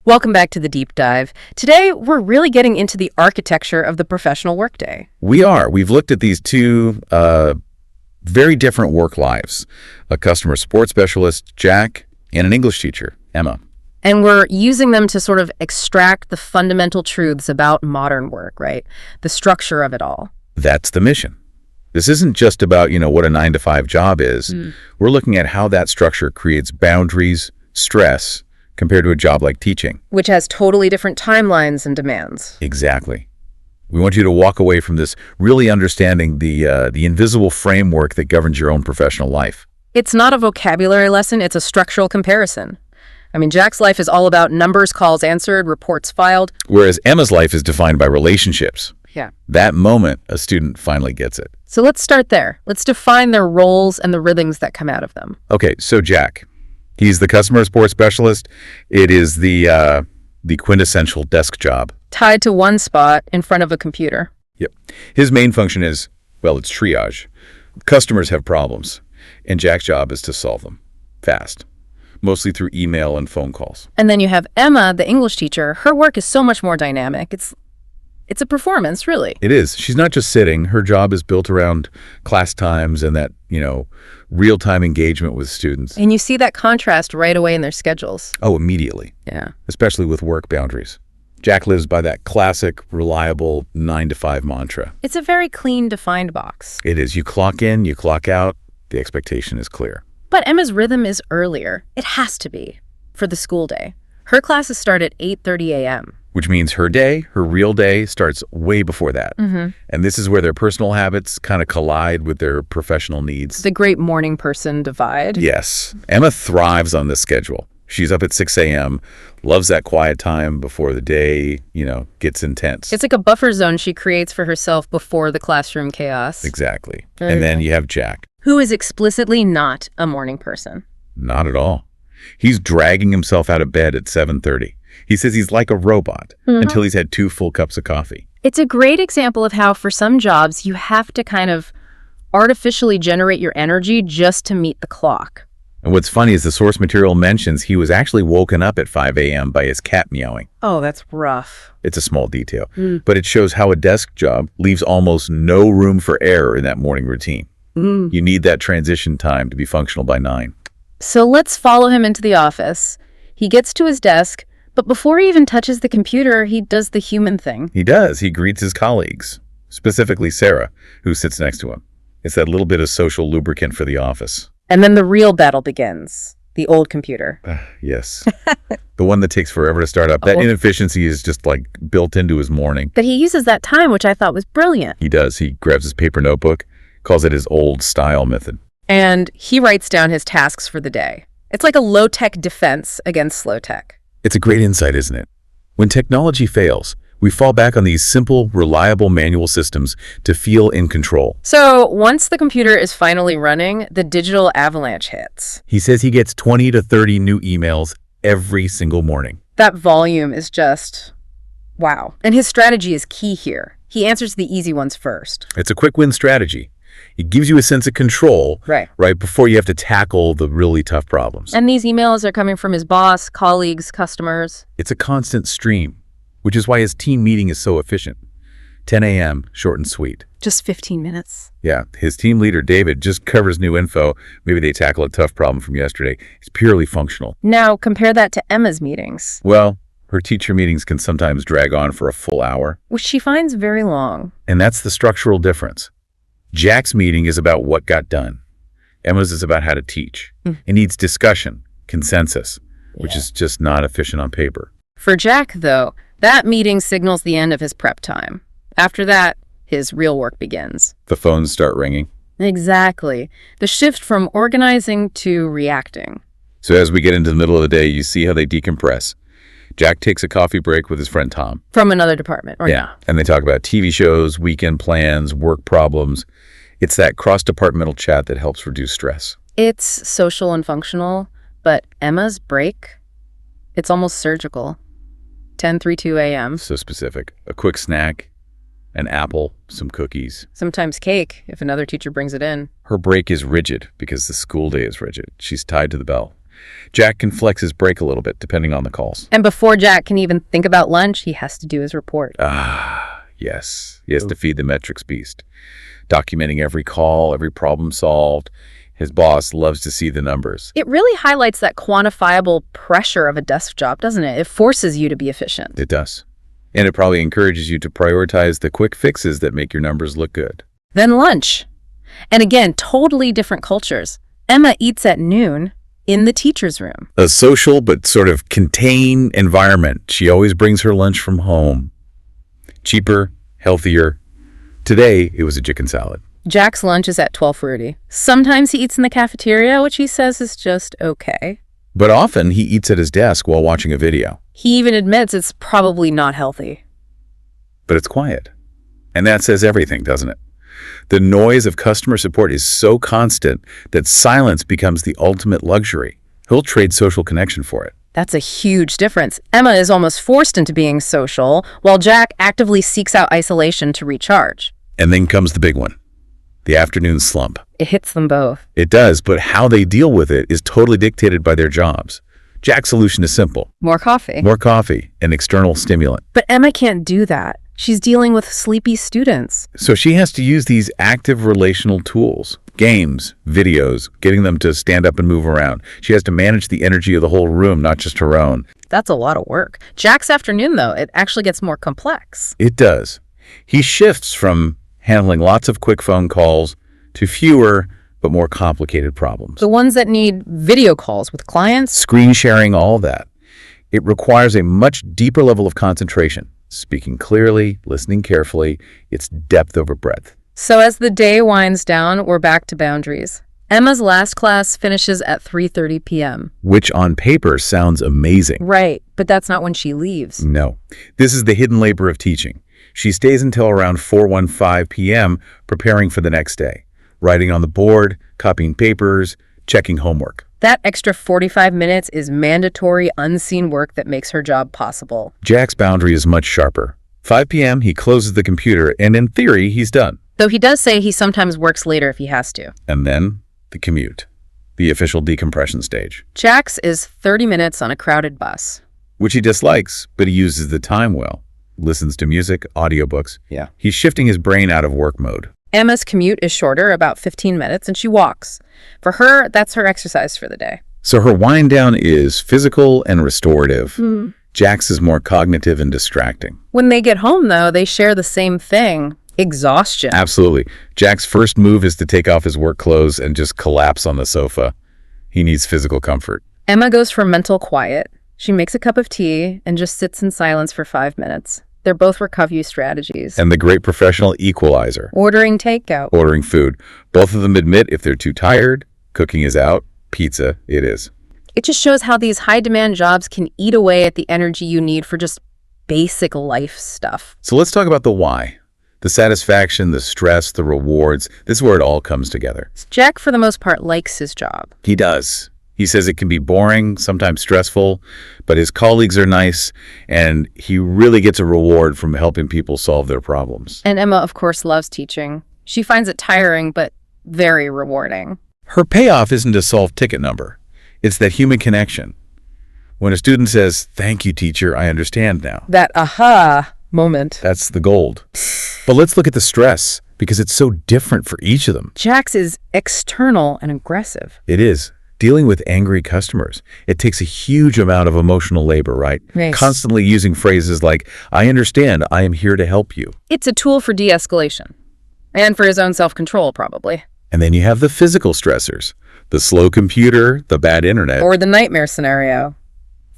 Welcome back to the Deep Dive. Today, we're really getting into the architecture of the professional workday. We are. We've looked at these two very different work lives. A customer support specialist, Jack, and an English teacher, Emma. And we're using them to sort of extract the fundamental truths about modern work, right? The structure of it all. That's the mission. This isn't just about, what a 9-to-5 job is. We're looking at how that structure creates boundaries, stress, compared to a job like teaching. Which has totally different timelines and demands. Exactly. We want you to walk away from this really understanding the invisible framework that governs your own professional life. It's not a vocabulary lesson, it's a structural comparison. I mean, Jack's life is all about numbers, calls answered, reports filed. Whereas Emma's life is defined by relationships. Yeah. That moment, a student finally gets it. So let's start there. Let's define their roles and the rhythms that come out of them. Okay, so Jack, he's the customer support specialist. It is the quintessential desk job. Tied to one spot in front of a computer. Yep. His main function is, it's triage. Customers have problems, and Jack's job is to solve them fast, mostly through email and phone calls. And then you have Emma, the English teacher. Her work is so much more dynamic. It's a performance, really. It is. She's not just sitting. Her job is built around class times and that, real-time engagement with students. And you see that contrast right away in their schedules. Oh, immediately. Yeah. Especially with work boundaries. Jack lives by that classic, reliable 9-to-5 mantra. It's a very clean, defined box. It is. You clock in, you clock out. The expectation is clear. But Emma's rhythm is earlier. It has to be for the school day. Her classes start at 8:30 a.m. Which means her real day, starts way before that. And this is where their personal habits kind of collide with their professional needs. The great morning person divide. Yes. Emma thrives on this schedule. She's up at 6 a.m., loves that quiet time before the day, gets intense. It's like a buffer zone she creates for herself before the classroom chaos. Exactly. And then you have Jack. Who is explicitly not a morning person. Not at all. He's dragging himself out of bed at 7:30. He says he's like a robot until he's had 2 full cups of coffee. It's a great example of how for some jobs you have to kind of artificially generate your energy just to meet the clock. And what's funny is the source material mentions he was actually woken up at 5 a.m. by his cat meowing. Oh, that's rough. It's a small detail, but it shows how a desk job leaves almost no room for error in that morning routine. You need that transition time to be functional by 9. So let's follow him into the office. He gets to his desk, but before he even touches the computer, he does the human thing. He does. He greets his colleagues, specifically Sarah, who sits next to him. It's that little bit of social lubricant for the office. And then the real battle begins. The old computer. Yes. The one that takes forever to start up. That inefficiency is just like built into his morning. But he uses that time, which I thought was brilliant. He does. He grabs his paper notebook, calls it his old style method. And he writes down his tasks for the day. It's like a low-tech defense against slow-tech. It's a great insight, isn't it? When technology fails, we fall back on these simple, reliable manual systems to feel in control. So once the computer is finally running, the digital avalanche hits. He says he gets 20 to 30 new emails every single morning. That volume is just, wow. And his strategy is key here. He answers the easy ones first. It's a quick win strategy. It gives you a sense of control right before you have to tackle the really tough problems. And these emails are coming from his boss, colleagues, customers. It's a constant stream, which is why his team meeting is so efficient. 10 a.m., short and sweet. Just 15 minutes. Yeah, his team leader, David, just covers new info. Maybe they tackle a tough problem from yesterday. It's purely functional. Now, compare that to Emma's meetings. Well, her teacher meetings can sometimes drag on for a full hour. Which she finds very long. And that's the structural difference. Jack's meeting is about what got done. Emma's is about how to teach. It needs discussion, consensus, which is just not efficient on paper. For Jack, though, that meeting signals the end of his prep time. After that, his real work begins. The phones start ringing. Exactly. The shift from organizing to reacting. So as we get into the middle of the day, you see how they decompress. Jack takes a coffee break with his friend Tom. From another department, or not. And they talk about TV shows, weekend plans, work problems. It's that cross-departmental chat that helps reduce stress. It's social and functional, but Emma's break, it's almost surgical. 10:32 a.m. So specific. A quick snack, an apple, some cookies. Sometimes cake, if another teacher brings it in. Her break is rigid because the school day is rigid. She's tied to the bell. Jack can flex his break a little bit, depending on the calls. And before Jack can even think about lunch, he has to do his report. Yes. He has to feed the metrics beast, documenting every call, every problem solved. His boss loves to see the numbers. It really highlights that quantifiable pressure of a desk job, doesn't it? It forces you to be efficient. It does. And it probably encourages you to prioritize the quick fixes that make your numbers look good. Then lunch. And again, totally different cultures. Emma eats at noon in the teacher's room. A social but sort of contained environment. She always brings her lunch from home. Cheaper, healthier. Today, it was a chicken salad. Jack's lunch is at 12:30. Sometimes he eats in the cafeteria, which he says is just okay. But often, he eats at his desk while watching a video. He even admits it's probably not healthy. But it's quiet. And that says everything, doesn't it? The noise of customer support is so constant that silence becomes the ultimate luxury. He'll trade social connection for it. That's a huge difference. Emma is almost forced into being social, while Jack actively seeks out isolation to recharge. And then comes the big one, the afternoon slump. It hits them both. It does, but how they deal with it is totally dictated by their jobs. Jack's solution is simple. More coffee. More coffee, an external stimulant. But Emma can't do that. She's dealing with sleepy students. So she has to use these active relational tools, games, videos, getting them to stand up and move around. She has to manage the energy of the whole room, not just her own. That's a lot of work. Jack's afternoon, though, it actually gets more complex. It does. He shifts from handling lots of quick phone calls to fewer but more complicated problems. The ones that need video calls with clients. Screen sharing, all that. It requires a much deeper level of concentration. Speaking clearly, listening carefully, it's depth over breadth. So as the day winds down, we're back to boundaries. Emma's last class finishes at 3:30 p.m. Which on paper sounds amazing. Right, but that's not when she leaves. No. This is the hidden labor of teaching. She stays until around 4:15 p.m. preparing for the next day, writing on the board, copying papers, checking homework. That extra 45 minutes is mandatory, unseen work that makes her job possible. Jack's boundary is much sharper. 5 p.m., he closes the computer, and in theory, he's done. Though he does say he sometimes works later if he has to. And then the commute, the official decompression stage. Jack's is 30 minutes on a crowded bus. Which he dislikes, but he uses the time well. Listens to music, audiobooks. Yeah. He's shifting his brain out of work mode. Emma's commute is shorter, about 15 minutes, and she walks. For her, that's her exercise for the day. So her wind down is physical and restorative. Jack's is more cognitive and distracting. When they get home, though, they share the same thing, exhaustion. Absolutely. Jack's first move is to take off his work clothes and just collapse on the sofa. He needs physical comfort. Emma goes for mental quiet. She makes a cup of tea and just sits in silence for 5 minutes. They're both recovery strategies. And the great professional equalizer. Ordering takeout. Ordering food. Both of them admit if they're too tired, cooking is out, pizza it is. It just shows how these high-demand jobs can eat away at the energy you need for just basic life stuff. So let's talk about the why. The satisfaction, the stress, the rewards. This is where it all comes together. Jack, for the most part, likes his job. He does. He says it can be boring, sometimes stressful, but his colleagues are nice, and he really gets a reward from helping people solve their problems. And Emma, of course, loves teaching. She finds it tiring, but very rewarding. Her payoff isn't a solved ticket number. It's that human connection. When a student says, "Thank you, teacher, I understand now." That aha moment. That's the gold. But let's look at the stress, because it's so different for each of them. Jack's is external and aggressive. It is. Dealing with angry customers, it takes a huge amount of emotional labor, right? Right. Constantly using phrases like, "I understand, I am here to help you." It's a tool for de-escalation. And for his own self-control, probably. And then you have the physical stressors, the slow computer, the bad internet. Or the nightmare scenario.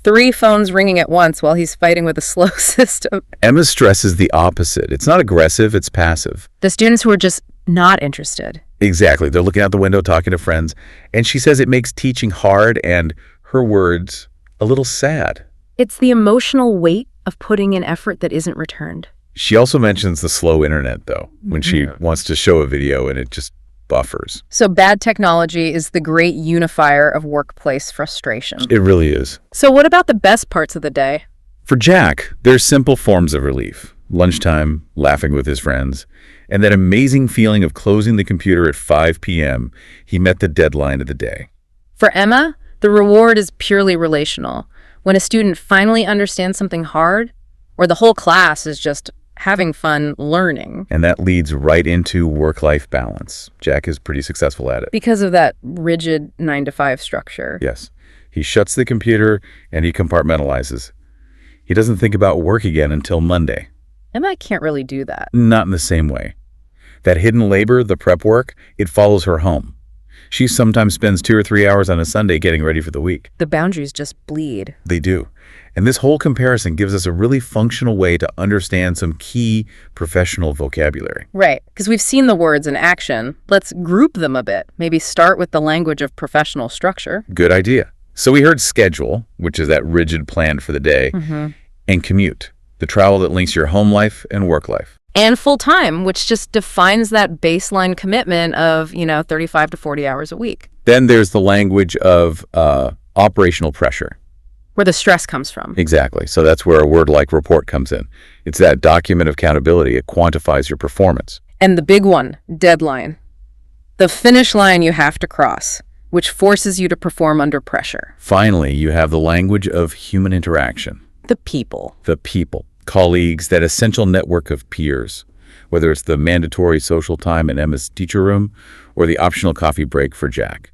3 phones ringing at once while he's fighting with a slow system. Emma's stress is the opposite. It's not aggressive, it's passive. The students who are just not interested. Exactly. They're looking out the window, talking to friends. And she says it makes teaching hard and, her words, a little sad. It's the emotional weight of putting in effort that isn't returned. She also mentions the slow internet, though, when she wants to show a video and it just buffers. So bad technology is the great unifier of workplace frustration. It really is. So what about the best parts of the day? For Jack, there's simple forms of relief. Lunchtime, laughing with his friends, and that amazing feeling of closing the computer at 5 p.m. He met the deadline of the day. For Emma, The reward is purely relational. When a student finally understands something hard, or the whole class is just having fun learning. And that leads right into work-life balance. Jack is pretty successful at it. Because of that rigid 9 to 5 structure. Yes. He shuts the computer and he compartmentalizes. He doesn't think about work again until Monday. Emma can't really do that. Not in the same way. That hidden labor, the prep work, it follows her home. She sometimes spends 2 or 3 hours on a Sunday getting ready for the week. The boundaries just bleed. They do. And this whole comparison gives us a really functional way to understand some key professional vocabulary. Right, because we've seen the words in action. Let's group them a bit. Maybe start with the language of professional structure. Good idea. So we heard schedule, which is that rigid plan for the day, and commute, the travel that links your home life and work life. And full-time, which just defines that baseline commitment of, 35 to 40 hours a week. Then there's the language of operational pressure. Where the stress comes from. Exactly. So that's where a word like report comes in. It's that document of accountability. It quantifies your performance. And the big one, deadline. The finish line you have to cross, which forces you to perform under pressure. Finally, you have the language of human interaction. The people. The people. Colleagues, that essential network of peers, whether it's the mandatory social time in Emma's teacher room or the optional coffee break for Jack.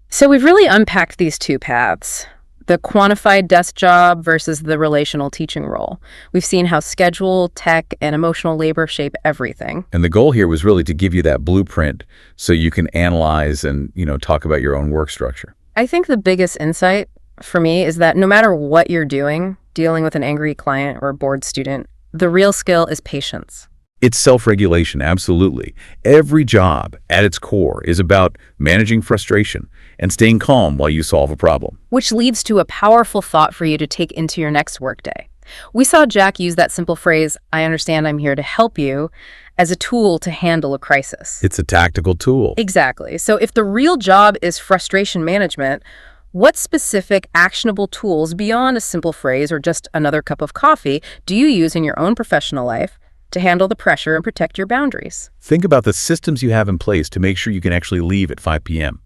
So we've really unpacked these two paths. The quantified desk job versus the relational teaching role. We've seen how schedule, tech, and emotional labor shape everything. And the goal here was really to give you that blueprint so you can analyze and, talk about your own work structure. I think the biggest insight for me is that no matter what you're doing, dealing with an angry client or a bored student, the real skill is patience. It's self-regulation, absolutely. Every job at its core is about managing frustration and staying calm while you solve a problem. Which leads to a powerful thought for you to take into your next workday. We saw Jack use that simple phrase, "I understand I'm here to help you," as a tool to handle a crisis. It's a tactical tool. Exactly. So if the real job is frustration management, what specific actionable tools beyond a simple phrase or just another cup of coffee do you use in your own professional life to handle the pressure and protect your boundaries? Think about the systems you have in place to make sure you can actually leave at 5 p.m.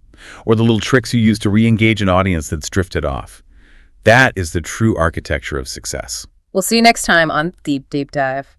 or the little tricks you use to re-engage an audience that's drifted off. That is the true architecture of success. We'll see you next time on Deep Dive.